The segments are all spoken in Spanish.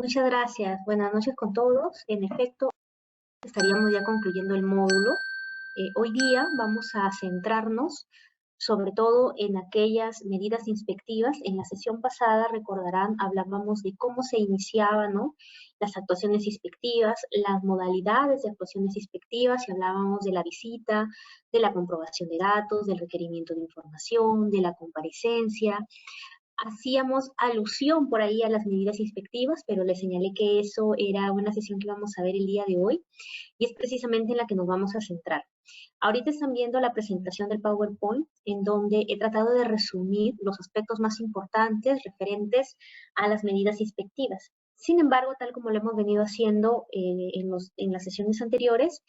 Muchas gracias. Buenas noches con todos. En efecto, estaríamos ya concluyendo el módulo. Hoy día vamos a centrarnos sobre todo en aquellas medidas inspectivas. En la sesión pasada, recordarán, hablábamos de cómo se iniciaban, ¿no?, las actuaciones inspectivas, las modalidades de actuaciones inspectivas, y hablábamos de la visita, de la comprobación de datos, del requerimiento de información, de la comparecencia. Hacíamos alusión por ahí a las medidas inspectivas, pero les señalé que eso era una sesión que vamos a ver el día de hoy, y es precisamente en la que nos vamos a centrar. Ahorita están viendo la presentación del PowerPoint, en donde he tratado de resumir los aspectos más importantes referentes a las medidas inspectivas. Sin embargo, tal como lo hemos venido haciendo en las sesiones anteriores,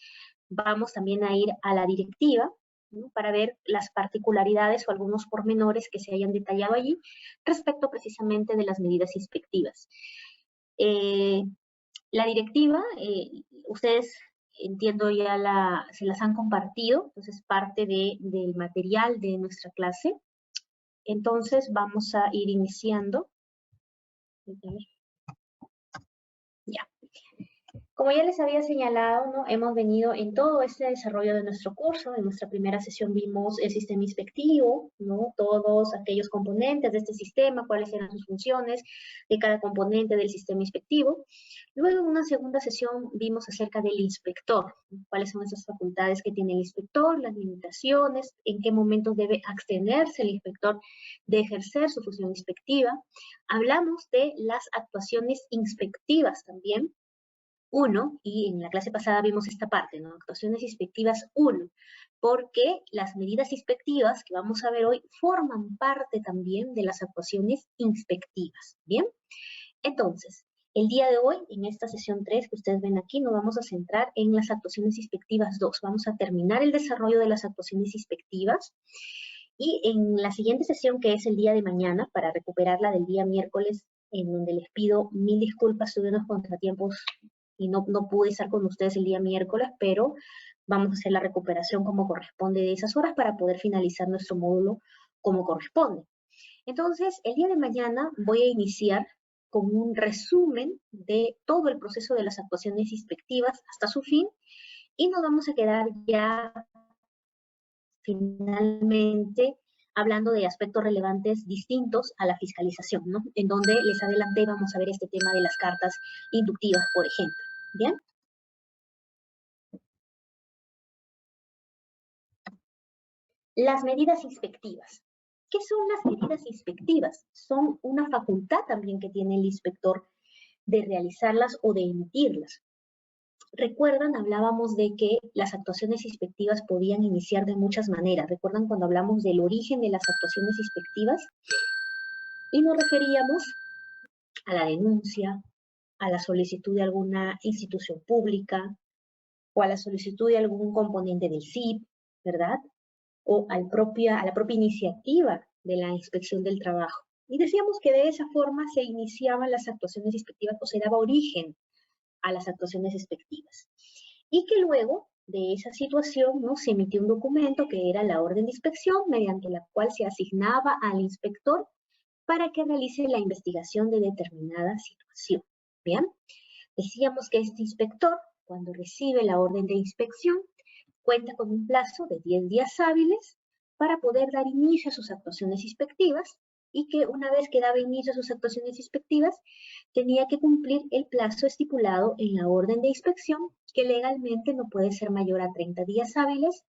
vamos también a ir a la directiva, ¿no?, para ver las particularidades o algunos pormenores que se hayan detallado allí respecto precisamente de las medidas inspectivas. La directiva, ustedes, entiendo, ya se las han compartido, entonces parte del material de nuestra clase. Entonces vamos a ir iniciando. Ya. Como ya les había señalado, ¿no?, hemos venido en todo este desarrollo de nuestro curso. En nuestra primera sesión vimos el sistema inspectivo, ¿no?, todos aquellos componentes de este sistema, cuáles eran sus funciones de cada componente del sistema inspectivo. Luego, en una segunda sesión, vimos acerca del inspector, ¿no?, cuáles son esas facultades que tiene el inspector, las limitaciones, en qué momentos debe abstenerse el inspector de ejercer su función inspectiva. Hablamos de las actuaciones inspectivas también, 1, y en la clase pasada vimos esta parte, ¿no?, actuaciones inspectivas 1, porque las medidas inspectivas que vamos a ver hoy forman parte también de las actuaciones inspectivas, ¿bien? Entonces, el día de hoy, en esta sesión 3 que ustedes ven aquí, nos vamos a centrar en las actuaciones inspectivas 2. Vamos a terminar el desarrollo de las actuaciones inspectivas, y en la siguiente sesión, que es el día de mañana, para recuperarla del día miércoles, en donde les pido 1000 disculpas, tuve unos contratiempos y no pude estar con ustedes el día miércoles, pero vamos a hacer la recuperación como corresponde de esas horas para poder finalizar nuestro módulo como corresponde. Entonces, el día de mañana voy a iniciar con un resumen de todo el proceso de las actuaciones inspectivas hasta su fin, y nos vamos a quedar ya finalmente hablando de aspectos relevantes distintos a la fiscalización, ¿no?, en donde les adelanté, vamos a ver este tema de las cartas inductivas, por ejemplo. ¿Bien? Las medidas inspectivas. ¿Qué son las medidas inspectivas? Son una facultad también que tiene el inspector de realizarlas o de emitirlas. Recuerdan, hablábamos de que las actuaciones inspectivas podían iniciar de muchas maneras. ¿Recuerdan cuando hablamos del origen de las actuaciones inspectivas? Y nos referíamos a la denuncia, a la solicitud de alguna institución pública, o a la solicitud de algún componente del SIP, ¿verdad?, o a la propia iniciativa de la inspección del trabajo. Y decíamos que de esa forma se iniciaban las actuaciones inspectivas, o se daba origen a las actuaciones inspectivas. Y que luego de esa situación, ¿no?, se emitió un documento que era la orden de inspección, mediante la cual se asignaba al inspector para que realice la investigación de determinada situación. ¿Bien? Decíamos que este inspector, cuando recibe la orden de inspección, cuenta con un plazo de 10 días hábiles para poder dar inicio a sus actuaciones inspectivas, y que una vez que daba inicio a sus actuaciones inspectivas, tenía que cumplir el plazo estipulado en la orden de inspección, que legalmente no puede ser mayor a 30 días hábiles,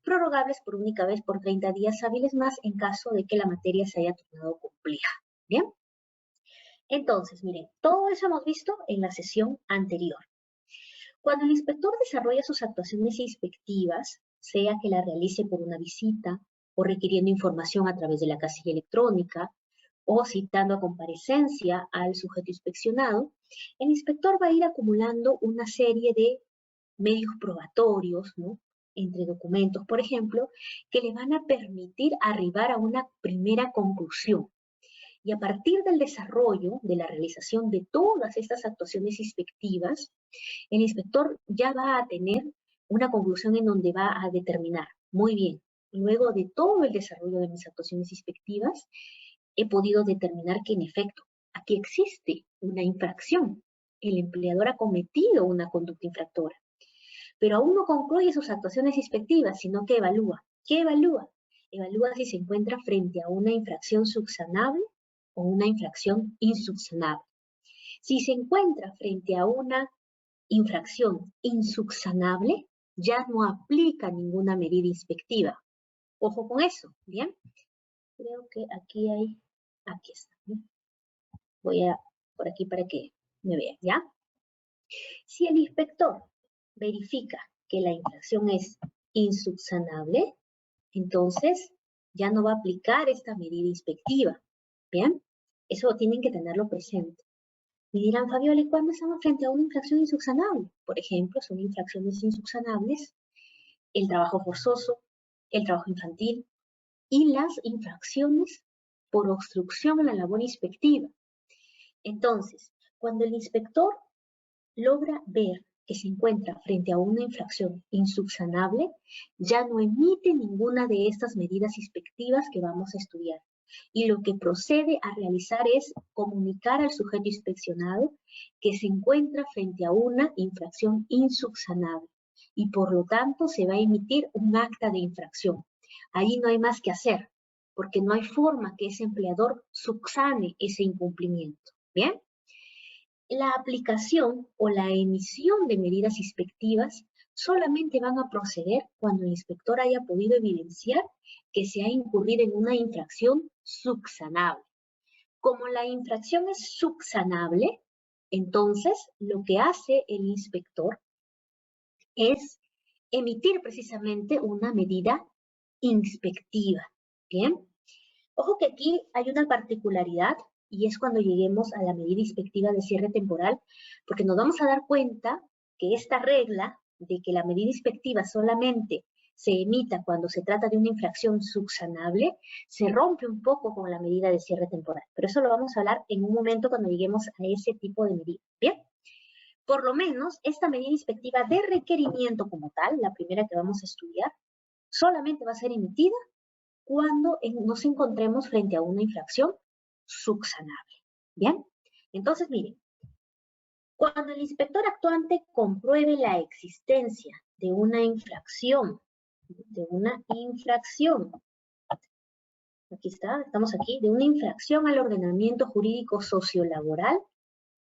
prorrogables por única vez por 30 días hábiles más en caso de que la materia se haya tornado compleja. ¿Bien? Entonces, miren, todo eso hemos visto en la sesión anterior. Cuando el inspector desarrolla sus actuaciones inspectivas, sea que la realice por una visita, o requiriendo información a través de la casilla electrónica, o citando a comparecencia al sujeto inspeccionado, el inspector va a ir acumulando una serie de medios probatorios, ¿no?, entre documentos, por ejemplo, que le van a permitir arribar a una primera conclusión. Y a partir del desarrollo, de la realización de todas estas actuaciones inspectivas, el inspector ya va a tener una conclusión en donde va a determinar, muy bien, luego de todo el desarrollo de mis actuaciones inspectivas, he podido determinar que en efecto aquí existe una infracción, el empleador ha cometido una conducta infractora. Pero aún no concluye sus actuaciones inspectivas, sino que evalúa. ¿Qué evalúa? Evalúa si se encuentra frente a una infracción subsanable o una infracción insubsanable. Si se encuentra frente a una infracción insubsanable, ya no aplica ninguna medida inspectiva. Ojo con eso, ¿bien? Creo que aquí está. ¿Bien? Voy a por aquí para que me vean, ¿ya? Si el inspector verifica que la infracción es insubsanable, entonces ya no va a aplicar esta medida inspectiva, ¿bien? Eso tienen que tenerlo presente. Me dirán, Fabiola, ¿y cuándo estamos frente a una infracción insubsanable? Por ejemplo, son infracciones insubsanables el trabajo forzoso, el trabajo infantil y las infracciones por obstrucción a la labor inspectiva. Entonces, cuando el inspector logra ver que se encuentra frente a una infracción insubsanable, ya no emite ninguna de estas medidas inspectivas que vamos a estudiar. Y lo que procede a realizar es comunicar al sujeto inspeccionado que se encuentra frente a una infracción insubsanable y por lo tanto se va a emitir un acta de infracción. Ahí no hay más que hacer, porque no hay forma que ese empleador subsane ese incumplimiento. ¿Bien? La aplicación o la emisión de medidas inspectivas solamente van a proceder cuando el inspector haya podido evidenciar que se ha incurrido en una infracción subsanable. Como la infracción es subsanable, entonces lo que hace el inspector es emitir precisamente una medida inspectiva. ¿Bien? Ojo que aquí hay una particularidad y es cuando lleguemos a la medida inspectiva de cierre temporal, porque nos vamos a dar cuenta que esta regla de que la medida inspectiva solamente se emita cuando se trata de una infracción subsanable, se rompe un poco con la medida de cierre temporal. Pero eso lo vamos a hablar en un momento cuando lleguemos a ese tipo de medida. ¿Bien? Por lo menos, esta medida inspectiva de requerimiento como tal, la primera que vamos a estudiar, solamente va a ser emitida cuando nos encontremos frente a una infracción subsanable. ¿Bien? Entonces, miren, cuando el inspector actuante compruebe la existencia de una infracción, aquí está, estamos aquí, de una infracción al ordenamiento jurídico sociolaboral,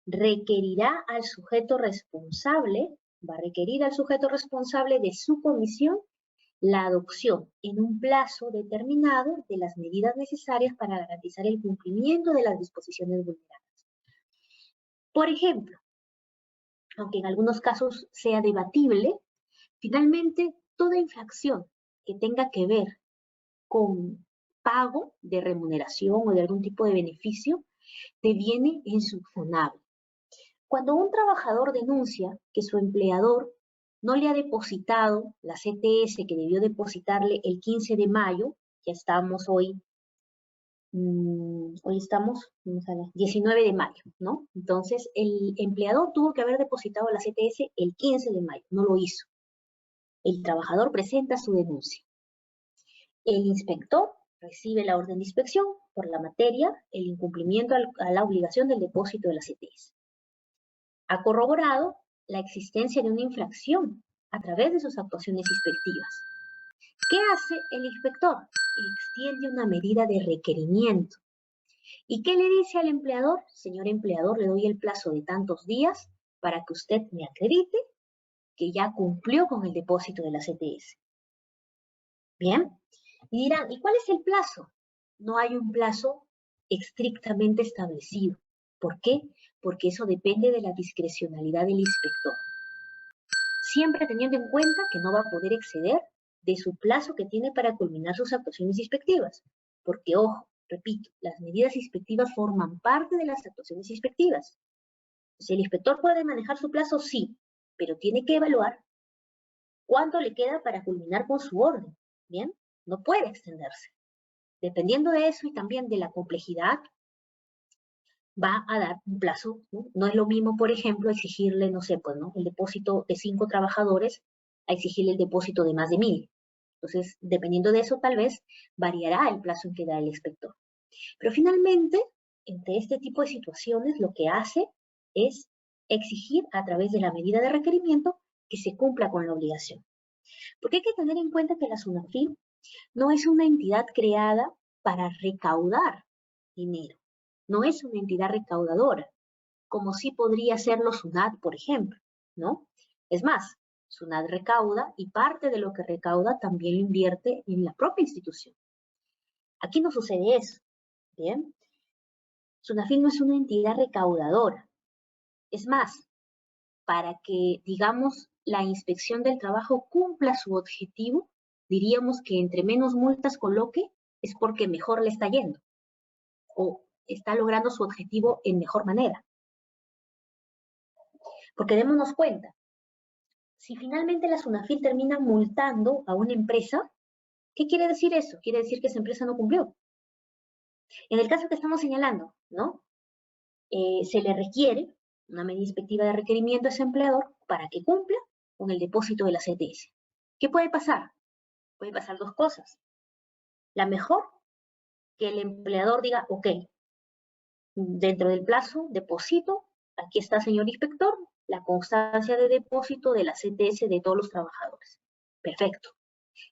requerirá al sujeto responsable, va a requerir al sujeto responsable de su comisión la adopción en un plazo determinado de las medidas necesarias para garantizar el cumplimiento de las disposiciones vulneradas. Por ejemplo, aunque en algunos casos sea debatible, finalmente toda infracción que tenga que ver con pago de remuneración o de algún tipo de beneficio deviene insubsanable. Cuando un trabajador denuncia que su empleador no le ha depositado la CTS que debió depositarle el 15 de mayo, ya estamos hoy estamos 19 de mayo, ¿no? Entonces, el empleador tuvo que haber depositado la CTS el 15 de mayo, no lo hizo. El trabajador presenta su denuncia. El inspector recibe la orden de inspección por la materia, el incumplimiento a la obligación del depósito de la CTS. Ha corroborado la existencia de una infracción a través de sus actuaciones inspectivas. ¿Qué hace el inspector? Extiende una medida de requerimiento. ¿Y qué le dice al empleador? Señor empleador, le doy el plazo de tantos días para que usted me acredite que ya cumplió con el depósito de la CTS. Bien. Y dirán, ¿y cuál es el plazo? No hay un plazo estrictamente establecido. ¿Por qué? Porque eso depende de la discrecionalidad del inspector. Siempre teniendo en cuenta que no va a poder exceder de su plazo que tiene para culminar sus actuaciones inspectivas. Porque, ojo, repito, las medidas inspectivas forman parte de las actuaciones inspectivas. Si el inspector puede manejar su plazo, sí, pero tiene que evaluar cuánto le queda para culminar con su orden. ¿Bien? No puede extenderse. Dependiendo de eso y también de la complejidad, va a dar un plazo, ¿no? No es lo mismo, por ejemplo, exigirle, no sé, pues, ¿no? El depósito de 5 trabajadores a exigirle el depósito de más de 1000. Entonces, dependiendo de eso, tal vez variará el plazo en que da el inspector. Pero finalmente, entre este tipo de situaciones, lo que hace es exigir a través de la medida de requerimiento que se cumpla con la obligación. Porque hay que tener en cuenta que la SUNAFIL no es una entidad creada para recaudar dinero, no es una entidad recaudadora, como sí podría serlo SUNAT, por ejemplo, ¿no? Es más, SUNAT recauda y parte de lo que recauda también lo invierte en la propia institución. Aquí no sucede eso, ¿bien? SUNAFIL no es una entidad recaudadora. Es más, para que, digamos, la inspección del trabajo cumpla su objetivo, diríamos que entre menos multas coloque es porque mejor le está yendo o está logrando su objetivo en mejor manera. Porque démonos cuenta, si finalmente la SUNAFIL termina multando a una empresa, ¿qué quiere decir eso? Quiere decir que esa empresa no cumplió. En el caso que estamos señalando, ¿no? Se le requiere una medida inspectiva de requerimiento a ese empleador para que cumpla con el depósito de la CTS. ¿Qué puede pasar? Puede pasar dos cosas. La mejor, que el empleador diga, ok, dentro del plazo, deposito, aquí está, señor inspector, la constancia de depósito de la CTS de todos los trabajadores. Perfecto.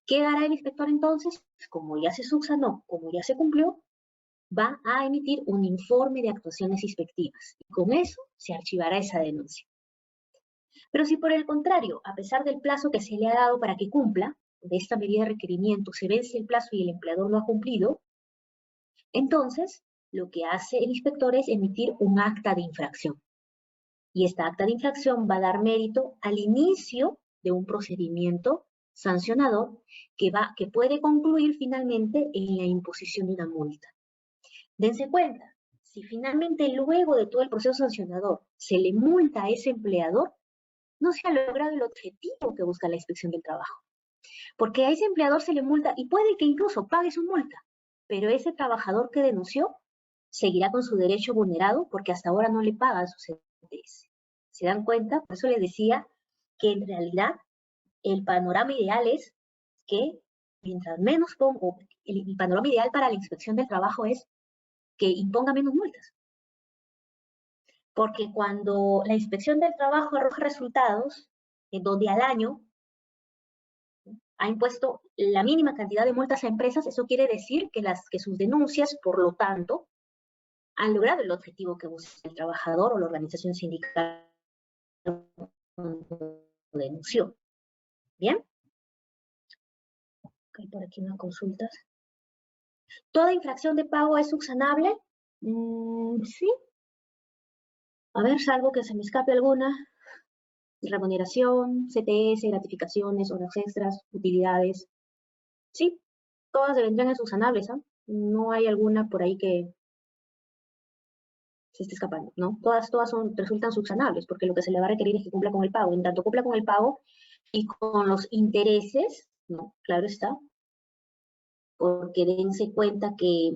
¿Qué hará el inspector entonces? Como ya se subsanó, como ya se cumplió, va a emitir un informe de actuaciones inspectivas. Y con eso se archivará esa denuncia. Pero si por el contrario, a pesar del plazo que se le ha dado para que cumpla, de esta medida de requerimiento, se vence el plazo y el empleador no ha cumplido, entonces lo que hace el inspector es emitir un acta de infracción. Y esta acta de infracción va a dar mérito al inicio de un procedimiento sancionador que puede concluir finalmente en la imposición de una multa. Dense cuenta, si finalmente luego de todo el proceso sancionador se le multa a ese empleador, no se ha logrado el objetivo que busca la inspección del trabajo. Porque a ese empleador se le multa y puede que incluso pague su multa, pero ese trabajador que denunció seguirá con su derecho vulnerado porque hasta ahora no le pagan su CTS. ¿Se dan cuenta? Por eso les decía que en realidad el panorama ideal es que mientras menos pongo, el panorama ideal para la inspección del trabajo es que imponga menos multas. Porque cuando la inspección del trabajo arroja resultados, en donde al año ha impuesto la mínima cantidad de multas a empresas, eso quiere decir que sus denuncias, por lo tanto, han logrado el objetivo que busca el trabajador o la organización sindical denunció. ¿Bien? Hay por aquí unas consultas. ¿Toda infracción de pago es subsanable? Sí. A ver, salvo que se me escape alguna. Remuneración, CTS, gratificaciones, horas extras, utilidades. Sí, todas vendrían en subsanables, ¿eh? No hay alguna por ahí que se esté escapando, ¿no? Todas resultan subsanables, porque lo que se le va a requerir es que cumpla con el pago. En tanto cumpla con el pago y con los intereses, ¿no? Claro está, porque dense cuenta que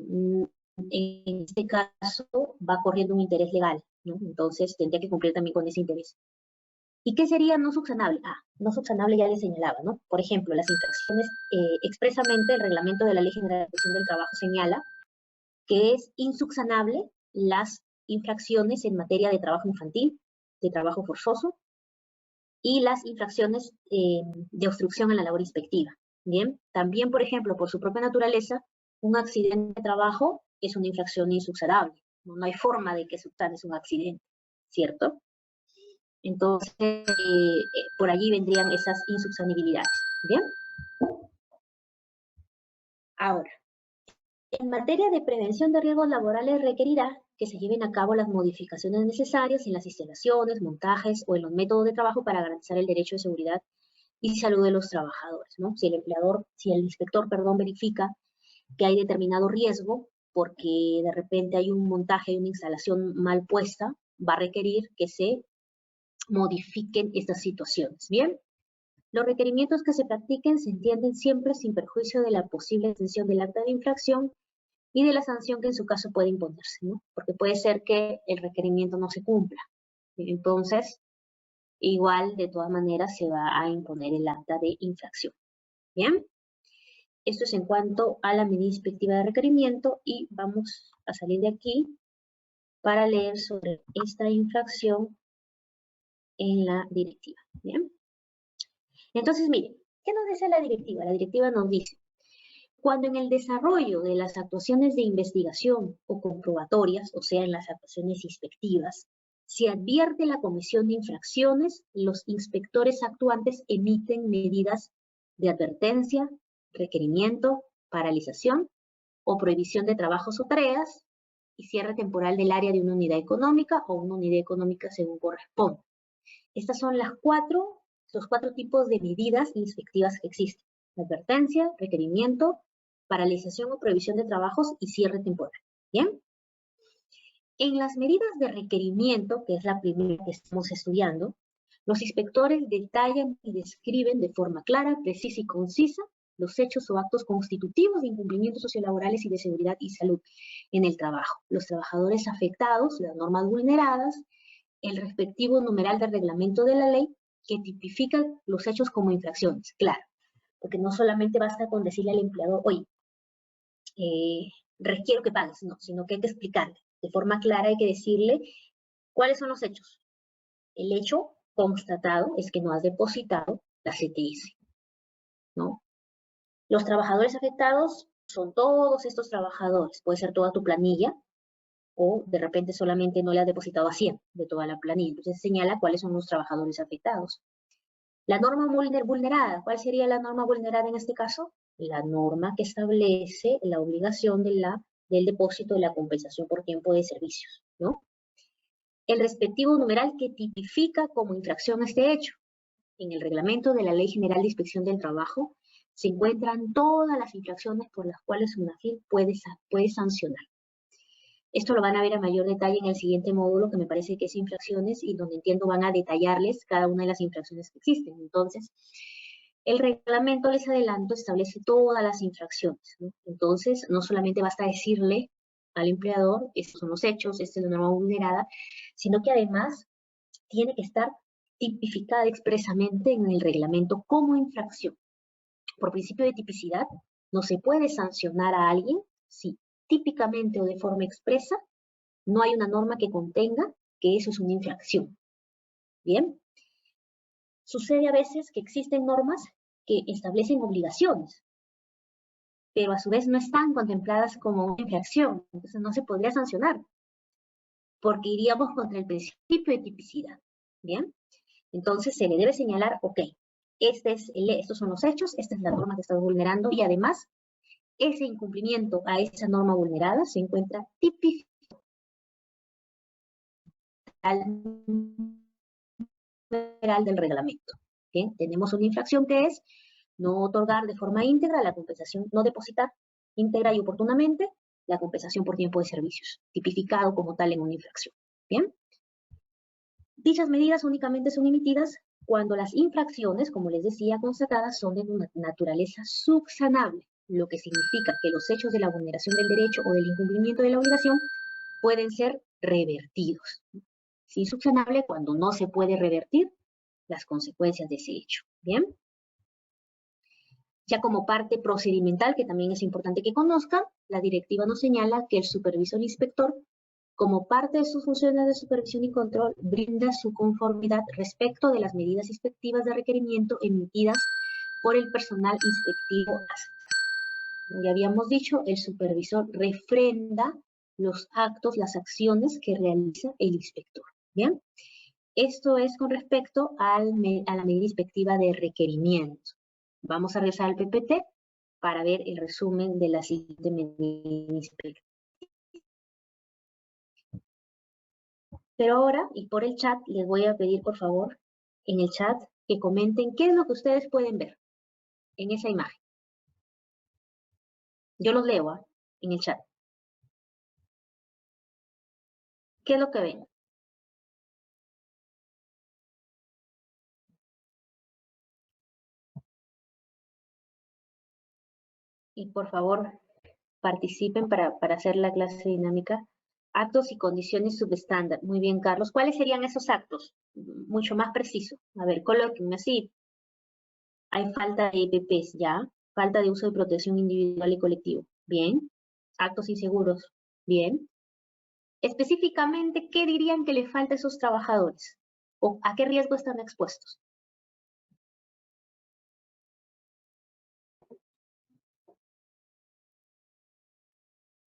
en este caso va corriendo un interés legal, ¿no? Entonces tendría que cumplir también con ese interés. ¿Y qué sería no subsanable? No subsanable ya les señalaba, ¿no? Por ejemplo, las infracciones, expresamente el reglamento de la Ley General de Protección del Trabajo señala que es insubsanable las infracciones en materia de trabajo infantil, de trabajo forzoso, y las infracciones de obstrucción en la labor inspectiva. Bien, también, por ejemplo, por su propia naturaleza, un accidente de trabajo es una infracción insubsanable. No hay forma de que subsanes un accidente, ¿cierto? Entonces, por allí vendrían esas insubsanibilidades. Bien. Ahora, en materia de prevención de riesgos laborales requerirá que se lleven a cabo las modificaciones necesarias en las instalaciones, montajes o en los métodos de trabajo para garantizar el derecho de seguridad y salud de los trabajadores, ¿no? Si el inspector, verifica que hay determinado riesgo porque de repente hay un montaje de una instalación mal puesta, va a requerir que se modifiquen estas situaciones, ¿bien? Los requerimientos que se practiquen se entienden siempre sin perjuicio de la posible extensión del acta de infracción y de la sanción que en su caso puede imponerse, ¿no? Porque puede ser que el requerimiento no se cumpla. Entonces, igual, de todas maneras, se va a imponer el acta de infracción. ¿Bien? Esto es en cuanto a la medida inspectiva de requerimiento y vamos a salir de aquí para leer sobre esta infracción en la directiva. ¿Bien? Entonces, miren, ¿qué nos dice la directiva? La directiva nos dice, cuando en el desarrollo de las actuaciones de investigación o comprobatorias, o sea, en las actuaciones inspectivas, se advierte la comisión de infracciones, los inspectores actuantes emiten medidas de advertencia, requerimiento, paralización o prohibición de trabajos o tareas y cierre temporal del área de una unidad económica o una unidad económica según corresponda. Estas son los cuatro tipos de medidas inspectivas que existen. Advertencia, requerimiento, paralización o prohibición de trabajos y cierre temporal. ¿Bien? En las medidas de requerimiento, que es la primera que estamos estudiando, los inspectores detallan y describen de forma clara, precisa y concisa los hechos o actos constitutivos de incumplimientos sociolaborales y de seguridad y salud en el trabajo, los trabajadores afectados, las normas vulneradas, el respectivo numeral del reglamento de la ley que tipifica los hechos como infracciones, claro, porque no solamente basta con decirle al empleador, oye, requiero que pagues, no, sino que hay que explicarle. De forma clara hay que decirle cuáles son los hechos. El hecho constatado es que no has depositado la CTS, ¿no? Los trabajadores afectados son todos estos trabajadores, puede ser toda tu planilla, o de repente solamente no le has depositado a 100 de toda la planilla. Entonces señala cuáles son los trabajadores afectados. La norma vulnerada, ¿cuál sería la norma vulnerada en este caso? La norma que establece la obligación del depósito de la compensación por tiempo de servicios, ¿no? El respectivo numeral que tipifica como infracción este hecho. En el reglamento de la Ley General de Inspección del Trabajo se encuentran todas las infracciones por las cuales UNAFIL puede sancionar. Esto lo van a ver a mayor detalle en el siguiente módulo, que me parece que es infracciones, y donde entiendo van a detallarles cada una de las infracciones que existen. Entonces, el reglamento, les adelanto, establece todas las infracciones, ¿no? Entonces, no solamente basta decirle al empleador, estos son los hechos, esta es la norma vulnerada, sino que además tiene que estar tipificada expresamente en el reglamento como infracción. Por principio de tipicidad, no se puede sancionar a alguien si típicamente o de forma expresa no hay una norma que contenga que eso es una infracción. Bien, sucede a veces que existen normas que establecen obligaciones, pero a su vez no están contempladas como una infracción, entonces no se podría sancionar, porque iríamos contra el principio de tipicidad. Bien, entonces se le debe señalar, ok, estos son los hechos, esta es la norma que estás vulnerando, y además ese incumplimiento a esa norma vulnerada se encuentra tipificado del reglamento. Bien, tenemos una infracción que es no otorgar de forma íntegra la compensación, no depositar íntegra y oportunamente la compensación por tiempo de servicios, tipificado como tal en una infracción. Bien, dichas medidas únicamente son emitidas cuando las infracciones, como les decía, constatadas son de naturaleza subsanable, lo que significa que los hechos de la vulneración del derecho o del incumplimiento de la obligación pueden ser revertidos. Es insubsanable cuando no se puede revertir las consecuencias de ese hecho. Bien. Ya como parte procedimental, que también es importante que conozcan, la directiva nos señala que el supervisor inspector, como parte de sus funciones de supervisión y control, brinda su conformidad respecto de las medidas inspectivas de requerimiento emitidas por el personal inspectivo. Ya habíamos dicho, el supervisor refrenda los actos, las acciones que realiza el inspector. ¿Bien? Esto es con respecto a la medida inspectiva de requerimiento. Vamos a regresar al PPT para ver el resumen de la siguiente medida inspectiva. Pero ahora, y por el chat, les voy a pedir, por favor, en el chat, que comenten qué es lo que ustedes pueden ver en esa imagen. Yo los leo en el chat. ¿Qué es lo que ven? Y por favor, participen para hacer la clase dinámica. Actos y condiciones subestándar. Muy bien, Carlos. ¿Cuáles serían esos actos? Mucho más preciso. A ver, colóquenme así. Hay falta de EPPs, ¿ya? Falta de uso de protección individual y colectivo. Bien. Actos inseguros. Bien. Específicamente, ¿qué dirían que le falta a esos trabajadores? ¿O a qué riesgo están expuestos?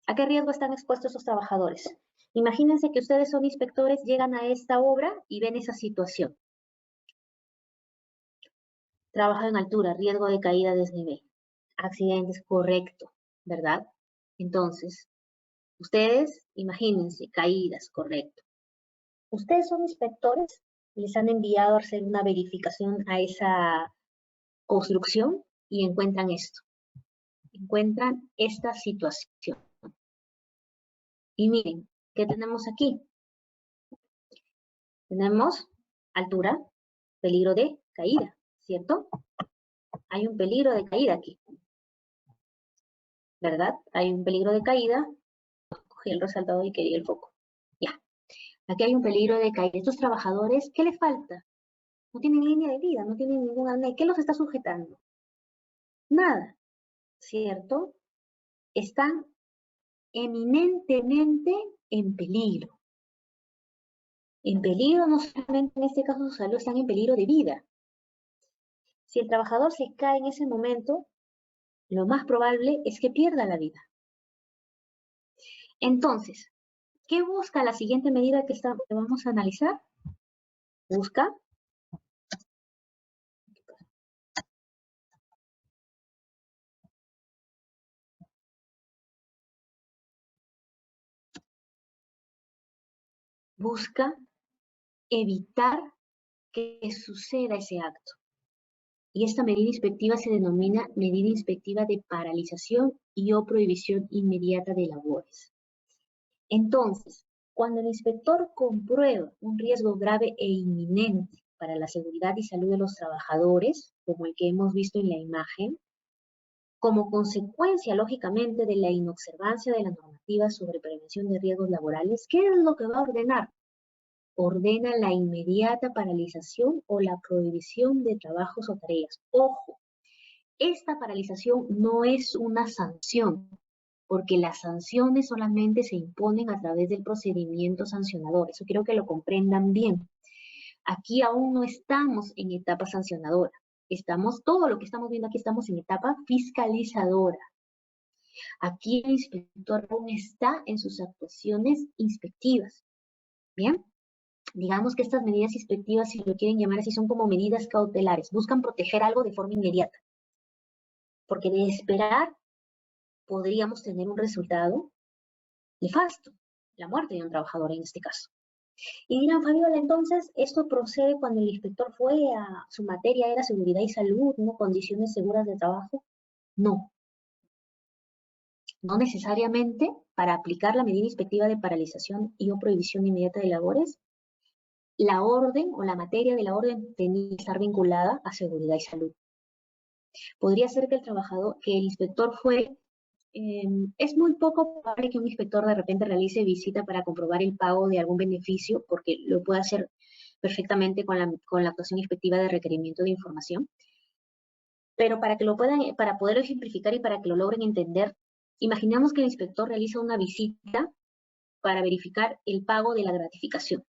¿A qué riesgo están expuestos esos trabajadores? Imagínense que ustedes son inspectores, llegan a esta obra y ven esa situación. Trabajo en altura, riesgo de caída, desnivel. Accidentes, correcto, ¿verdad? Entonces, ustedes, imagínense, caídas, correcto. Ustedes son inspectores, les han enviado a hacer una verificación a esa construcción y encuentran esto. Encuentran esta situación. Y miren, ¿qué tenemos aquí? Tenemos altura, peligro de caída, ¿cierto? Hay un peligro de caída aquí, ¿verdad? Hay un peligro de caída. Cogí el resaltador y quería el foco. Ya. Aquí hay un peligro de caída. Estos trabajadores, ¿qué les falta? No tienen línea de vida, no tienen ninguna... ¿Qué los está sujetando? Nada, ¿cierto? Están eminentemente en peligro. En peligro no solamente en este caso su salud, están en peligro de vida. Si el trabajador se cae en ese momento, lo más probable es que pierda la vida. Entonces, ¿qué busca la siguiente medida que vamos a analizar? Busca evitar que suceda ese acto. Y esta medida inspectiva se denomina medida inspectiva de paralización y o prohibición inmediata de labores. Entonces, cuando el inspector comprueba un riesgo grave e inminente para la seguridad y salud de los trabajadores, como el que hemos visto en la imagen, como consecuencia, lógicamente, de la inobservancia de la normativa sobre prevención de riesgos laborales, ¿qué es lo que va a ordenar? Ordena la inmediata paralización o la prohibición de trabajos o tareas. Ojo, esta paralización no es una sanción, porque las sanciones solamente se imponen a través del procedimiento sancionador. Eso quiero que lo comprendan bien. Aquí aún no estamos en etapa sancionadora. Todo lo que estamos viendo aquí, estamos en etapa fiscalizadora. Aquí el inspector aún está en sus actuaciones inspectivas. ¿Bien? Digamos que estas medidas inspectivas, si lo quieren llamar así, son como medidas cautelares. Buscan proteger algo de forma inmediata. Porque de esperar podríamos tener un resultado nefasto, la muerte de un trabajador en este caso. Y dirán, Fabiola, entonces, ¿esto procede cuando el inspector fue a su materia era seguridad y salud, no condiciones seguras de trabajo? No. No necesariamente para aplicar la medida inspectiva de paralización y o prohibición inmediata de labores, la orden o la materia de la orden tenía que estar vinculada a seguridad y salud. Podría ser que el inspector fue es muy poco probable que un inspector de repente realice visita para comprobar el pago de algún beneficio, porque lo puede hacer perfectamente con la actuación inspectiva de requerimiento de información. Pero para poderlo ejemplificar y para que lo logren entender, imaginamos que el inspector realiza una visita para verificar el pago de la gratificación.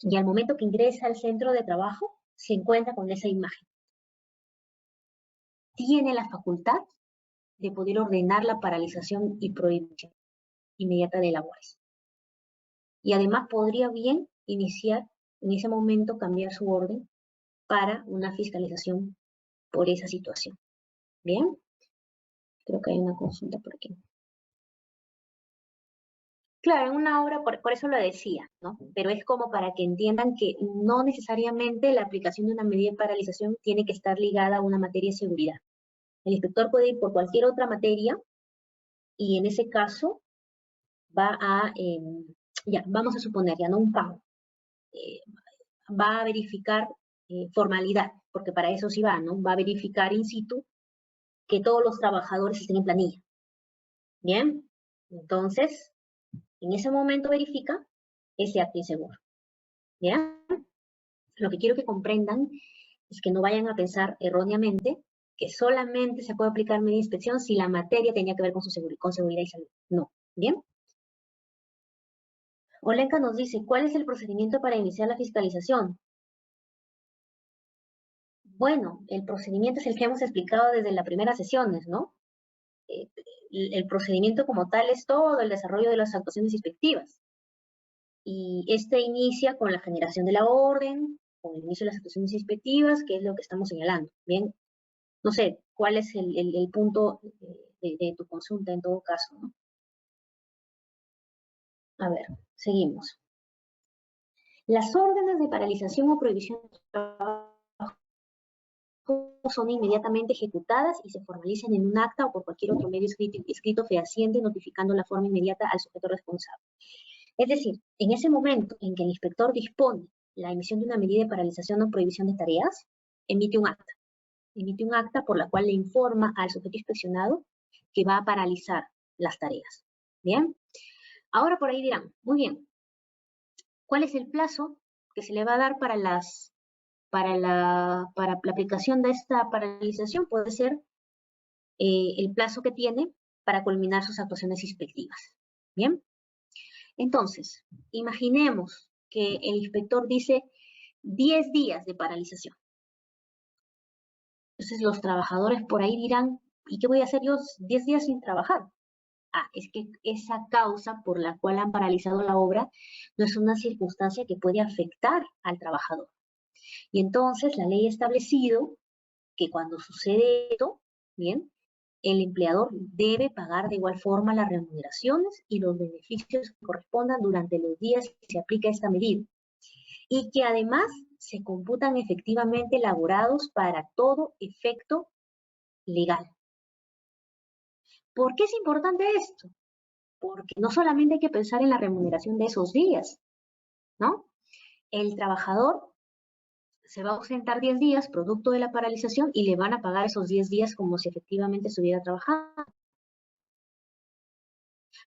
Y al momento que ingresa al centro de trabajo, se encuentra con esa imagen. Tiene la facultad de poder ordenar la paralización y prohibición inmediata de labores. Y además podría bien iniciar, en ese momento, cambiar su orden para una fiscalización por esa situación. ¿Bien? Creo que hay una consulta por aquí. Claro, en una obra, por eso lo decía, ¿no? Pero es como para que entiendan que no necesariamente la aplicación de una medida de paralización tiene que estar ligada a una materia de seguridad. El inspector puede ir por cualquier otra materia y en ese caso ya, vamos a suponer, ya no un pago, va a verificar formalidad, porque para eso sí va, ¿no? Va a verificar in situ que todos los trabajadores estén en planilla. Bien, entonces, en ese momento verifica ese acto inseguro. ¿Bien? Lo que quiero que comprendan es que no vayan a pensar erróneamente que solamente se puede aplicar medida de inspección si la materia tenía que ver con seguridad y salud. No. ¿Bien? Olenka nos dice, ¿cuál es el procedimiento para iniciar la fiscalización? Bueno, el procedimiento es el que hemos explicado desde las primeras sesiones, ¿no? Eh, el procedimiento como tal es todo el desarrollo de las actuaciones inspectivas. Y este inicia con la generación de la orden, con el inicio de las actuaciones inspectivas, que es lo que estamos señalando. Bien, no sé, ¿cuál es el punto de tu consulta en todo caso, ¿no? A ver, seguimos. Las órdenes de paralización o prohibición de trabajo son inmediatamente ejecutadas y se formalizan en un acta o por cualquier otro medio escrito fehaciente notificando la forma inmediata al sujeto responsable. Es decir, en ese momento en que el inspector dispone la emisión de una medida de paralización o prohibición de tareas, emite un acta. Emite un acta por la cual le informa al sujeto inspeccionado que va a paralizar las tareas. ¿Bien? Ahora por ahí dirán, muy bien, ¿cuál es el plazo que se le va a dar para la aplicación de esta paralización? Puede ser el plazo que tiene para culminar sus actuaciones inspectivas. ¿Bien? Entonces, imaginemos que el inspector dice 10 días de paralización. Entonces los trabajadores por ahí dirán, ¿y qué voy a hacer yo 10 días sin trabajar? Ah, es que esa causa por la cual han paralizado la obra no es una circunstancia que puede afectar al trabajador. Y entonces la ley ha establecido que cuando sucede esto, bien, el empleador debe pagar de igual forma las remuneraciones y los beneficios que correspondan durante los días que se aplica esta medida. Y que además se computan efectivamente elaborados para todo efecto legal. ¿Por qué es importante esto? Porque no solamente hay que pensar en la remuneración de esos días, ¿no? El trabajador se va a ausentar 10 días producto de la paralización y le van a pagar esos 10 días como si efectivamente estuviera trabajando.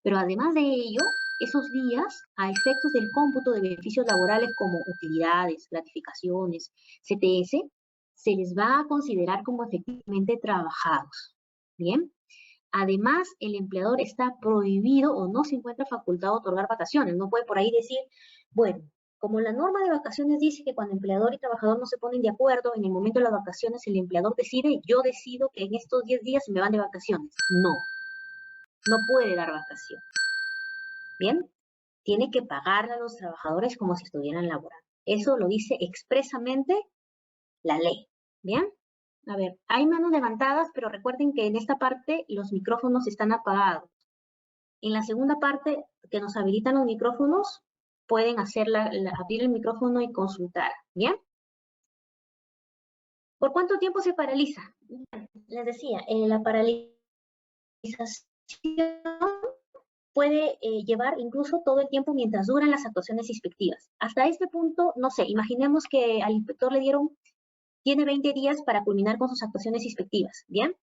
Pero además de ello, esos días, a efectos del cómputo de beneficios laborales como utilidades, gratificaciones, CTS, se les va a considerar como efectivamente trabajados. Bien. Además, el empleador está prohibido o no se encuentra facultado a otorgar vacaciones. No puede por ahí decir, bueno, como la norma de vacaciones dice que cuando empleador y trabajador no se ponen de acuerdo, en el momento de las vacaciones el empleador decide, yo decido que en estos 10 días se me van de vacaciones. No, no puede dar vacaciones. Bien, tiene que pagarle a los trabajadores como si estuvieran laborando. Eso lo dice expresamente la ley. Bien. A ver, hay manos levantadas, pero recuerden que en esta parte los micrófonos están apagados. En la segunda parte, que nos habilitan los micrófonos, pueden abrir el micrófono y consultar. ¿Bien? ¿Por cuánto tiempo se paraliza? Les decía, la paralización puede llevar incluso todo el tiempo mientras duran las actuaciones inspectivas. Hasta este punto, no sé, imaginemos que al inspector tiene 20 días para culminar con sus actuaciones inspectivas, ¿bien?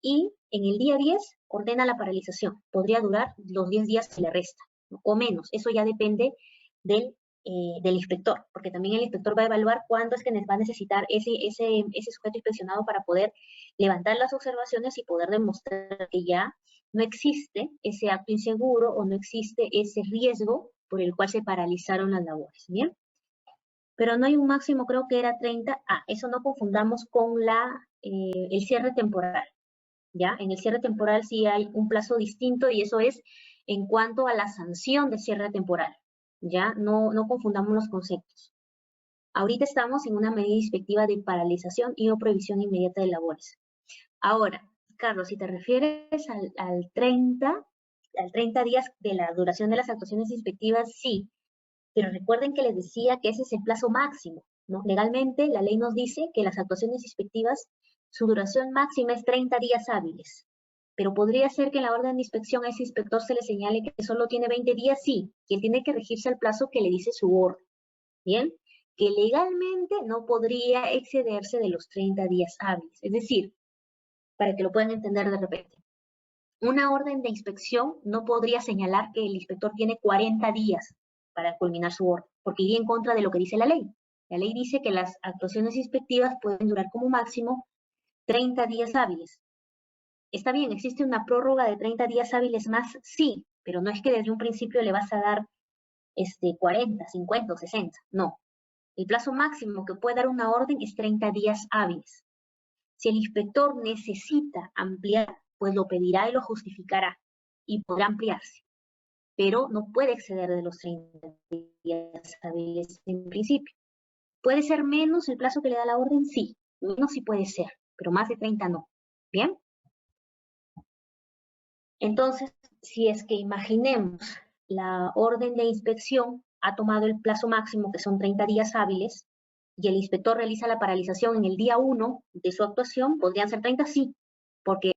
Y en el día 10 ordena la paralización. Podría durar los 10 días que le resta, ¿no? O menos. Eso ya depende del inspector, porque también el inspector va a evaluar cuándo es que va a necesitar ese sujeto inspeccionado para poder levantar las observaciones y poder demostrar que ya no existe ese acto inseguro o no existe ese riesgo por el cual se paralizaron las labores, ¿bien? Pero no hay un máximo, creo que era 30. Ah, eso no confundamos con el cierre temporal. ¿Ya? En el cierre temporal sí hay un plazo distinto y eso es en cuanto a la sanción de cierre temporal, ¿ya? No confundamos los conceptos. Ahorita estamos en una medida inspectiva de paralización y o prohibición inmediata de labores. Ahora, Carlos, si te refieres al 30 días de la duración de las actuaciones inspectivas, sí, pero recuerden que les decía que ese es el plazo máximo, ¿no? Legalmente, la ley nos dice que las actuaciones inspectivas, su duración máxima es 30 días hábiles. Pero podría ser que en la orden de inspección a ese inspector se le señale que solo tiene 20 días, sí, que él tiene que regirse al plazo que le dice su orden. Bien, que legalmente no podría excederse de los 30 días hábiles. Es decir, para que lo puedan entender de repente, una orden de inspección no podría señalar que el inspector tiene 40 días para culminar su orden, porque iría en contra de lo que dice la ley. La ley dice que las actuaciones inspectivas pueden durar como máximo 30 días hábiles. Está bien, existe una prórroga de 30 días hábiles más, sí, pero no es que desde un principio le vas a dar 40, 50 o 60. No. El plazo máximo que puede dar una orden es 30 días hábiles. Si el inspector necesita ampliar, pues lo pedirá y lo justificará y podrá ampliarse, pero no puede exceder de los 30 días hábiles en principio. ¿Puede ser menos el plazo que le da la orden? Sí, menos sí puede ser, pero más de 30 no. ¿Bien? Entonces, si es que imaginemos la orden de inspección ha tomado el plazo máximo, que son 30 días hábiles, y el inspector realiza la paralización en el día 1 de su actuación, podrían ser 30, sí, porque